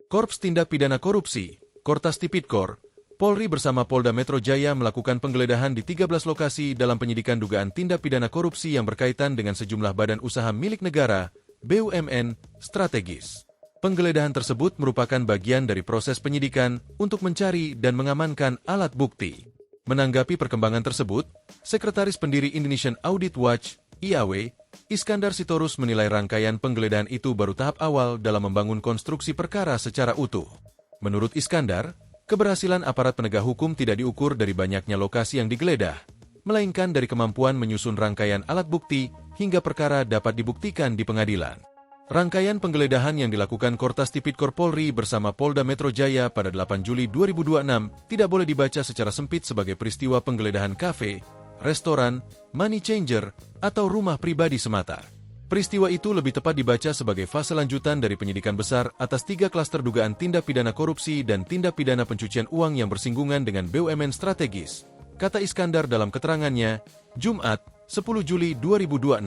Korps Tindak Pidana Korupsi, Kortas Tipidkor, Polri bersama Polda Metro Jaya melakukan penggeledahan di 13 lokasi dalam penyidikan dugaan tindak pidana korupsi yang berkaitan dengan sejumlah badan usaha milik negara, BUMN, strategis. Penggeledahan tersebut merupakan bagian dari proses penyidikan untuk mencari dan mengamankan alat bukti. Menanggapi perkembangan tersebut, Sekretaris Pendiri Indonesian Audit Watch, IAW, Iskandar Sitorus menilai rangkaian penggeledahan itu baru tahap awal dalam membangun konstruksi perkara secara utuh. Menurut Iskandar, keberhasilan aparat penegak hukum tidak diukur dari banyaknya lokasi yang digeledah, melainkan dari kemampuan menyusun rangkaian alat bukti hingga perkara dapat dibuktikan di pengadilan. Rangkaian penggeledahan yang dilakukan Kortas Tipidkor Polri bersama Polda Metro Jaya pada 8 Juli 2026 tidak boleh dibaca secara sempit sebagai peristiwa penggeledahan kafe, restoran, money changer, atau rumah pribadi semata. Peristiwa itu lebih tepat dibaca sebagai fase lanjutan dari penyidikan besar atas 3 klaster dugaan tindak pidana korupsi dan tindak pidana pencucian uang yang bersinggungan dengan BUMN strategis, kata Iskandar dalam keterangannya, Jumat, 10 Juli 2026.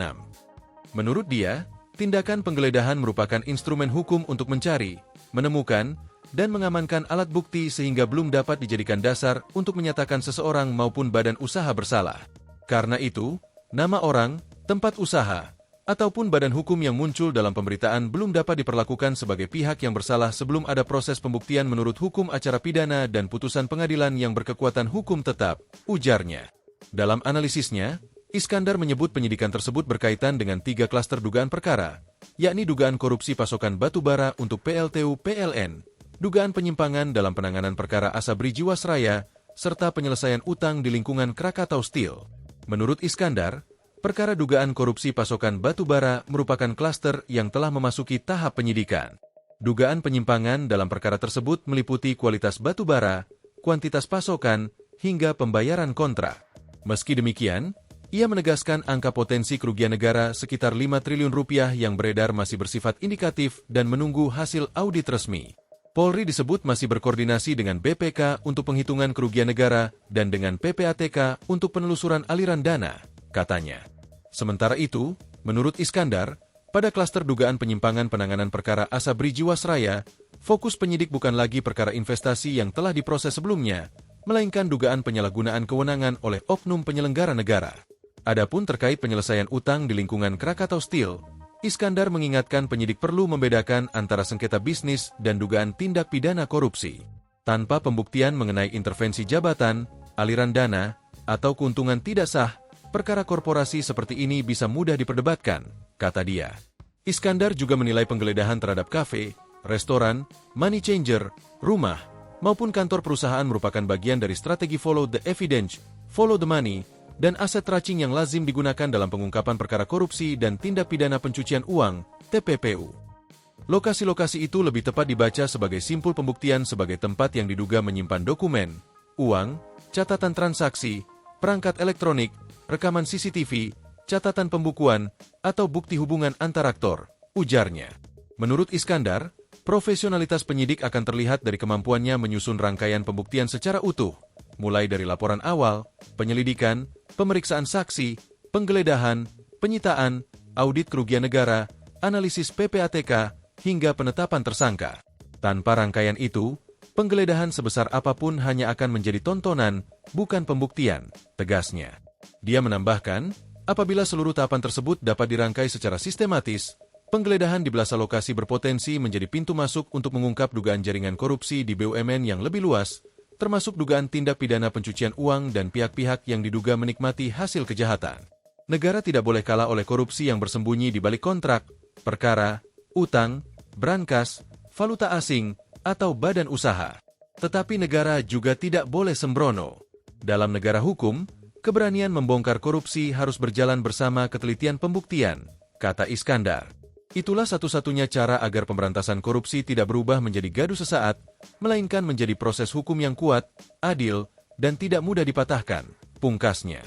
Menurut dia, tindakan penggeledahan merupakan instrumen hukum untuk mencari, menemukan, dan mengamankan alat bukti sehingga belum dapat dijadikan dasar untuk menyatakan seseorang maupun badan usaha bersalah. Karena itu, nama orang, tempat usaha, ataupun badan hukum yang muncul dalam pemberitaan belum dapat diperlakukan sebagai pihak yang bersalah sebelum ada proses pembuktian menurut hukum acara pidana dan putusan pengadilan yang berkekuatan hukum tetap, ujarnya. Dalam analisisnya, Iskandar menyebut penyidikan tersebut berkaitan dengan 3 klaster dugaan perkara, yakni dugaan korupsi pasokan batu bara untuk PLTU PLN, dugaan penyimpangan dalam penanganan perkara Asabri Jiwasraya, serta penyelesaian utang di lingkungan Krakatau Steel. Menurut Iskandar, perkara dugaan korupsi pasokan batu bara merupakan klaster yang telah memasuki tahap penyidikan. Dugaan penyimpangan dalam perkara tersebut meliputi kualitas batu bara, kuantitas pasokan, hingga pembayaran kontrak. Meski demikian, ia menegaskan angka potensi kerugian negara sekitar 5 triliun rupiah yang beredar masih bersifat indikatif dan menunggu hasil audit resmi. Polri disebut masih berkoordinasi dengan BPK untuk penghitungan kerugian negara dan dengan PPATK untuk penelusuran aliran dana, katanya. Sementara itu, menurut Iskandar, pada klaster dugaan penyimpangan penanganan perkara Asabri Jiwasraya, fokus penyidik bukan lagi perkara investasi yang telah diproses sebelumnya, melainkan dugaan penyalahgunaan kewenangan oleh oknum penyelenggara negara. Adapun terkait penyelesaian utang di lingkungan Krakatau Steel, Iskandar mengingatkan penyidik perlu membedakan antara sengketa bisnis dan dugaan tindak pidana korupsi. Tanpa pembuktian mengenai intervensi jabatan, aliran dana, atau keuntungan tidak sah, perkara korporasi seperti ini bisa mudah diperdebatkan, kata dia. Iskandar juga menilai penggeledahan terhadap kafe, restoran, money changer, rumah, maupun kantor perusahaan merupakan bagian dari strategi follow the evidence, follow the money, dan aset tracing yang lazim digunakan dalam pengungkapan perkara korupsi dan tindak pidana pencucian uang, TPPU. Lokasi-lokasi itu lebih tepat dibaca sebagai simpul pembuktian sebagai tempat yang diduga menyimpan dokumen, uang, catatan transaksi, perangkat elektronik, rekaman CCTV, catatan pembukuan, atau bukti hubungan antar aktor, ujarnya. Menurut Iskandar, profesionalitas penyidik akan terlihat dari kemampuannya menyusun rangkaian pembuktian secara utuh, mulai dari laporan awal, penyelidikan, pemeriksaan saksi, penggeledahan, penyitaan, audit kerugian negara, analisis PPATK, hingga penetapan tersangka. Tanpa rangkaian itu, penggeledahan sebesar apapun hanya akan menjadi tontonan, bukan pembuktian, tegasnya. Dia menambahkan, apabila seluruh tahapan tersebut dapat dirangkai secara sistematis, penggeledahan di belasan lokasi berpotensi menjadi pintu masuk untuk mengungkap dugaan jaringan korupsi di BUMN yang lebih luas, termasuk dugaan tindak pidana pencucian uang dan pihak-pihak yang diduga menikmati hasil kejahatan. Negara tidak boleh kalah oleh korupsi yang bersembunyi di balik kontrak, perkara, utang, brankas, valuta asing, atau badan usaha. Tetapi negara juga tidak boleh sembrono. Dalam negara hukum, keberanian membongkar korupsi harus berjalan bersama ketelitian pembuktian, kata Iskandar. Itulah satu-satunya cara agar pemberantasan korupsi tidak berubah menjadi gaduh sesaat, melainkan menjadi proses hukum yang kuat, adil, dan tidak mudah dipatahkan, pungkasnya.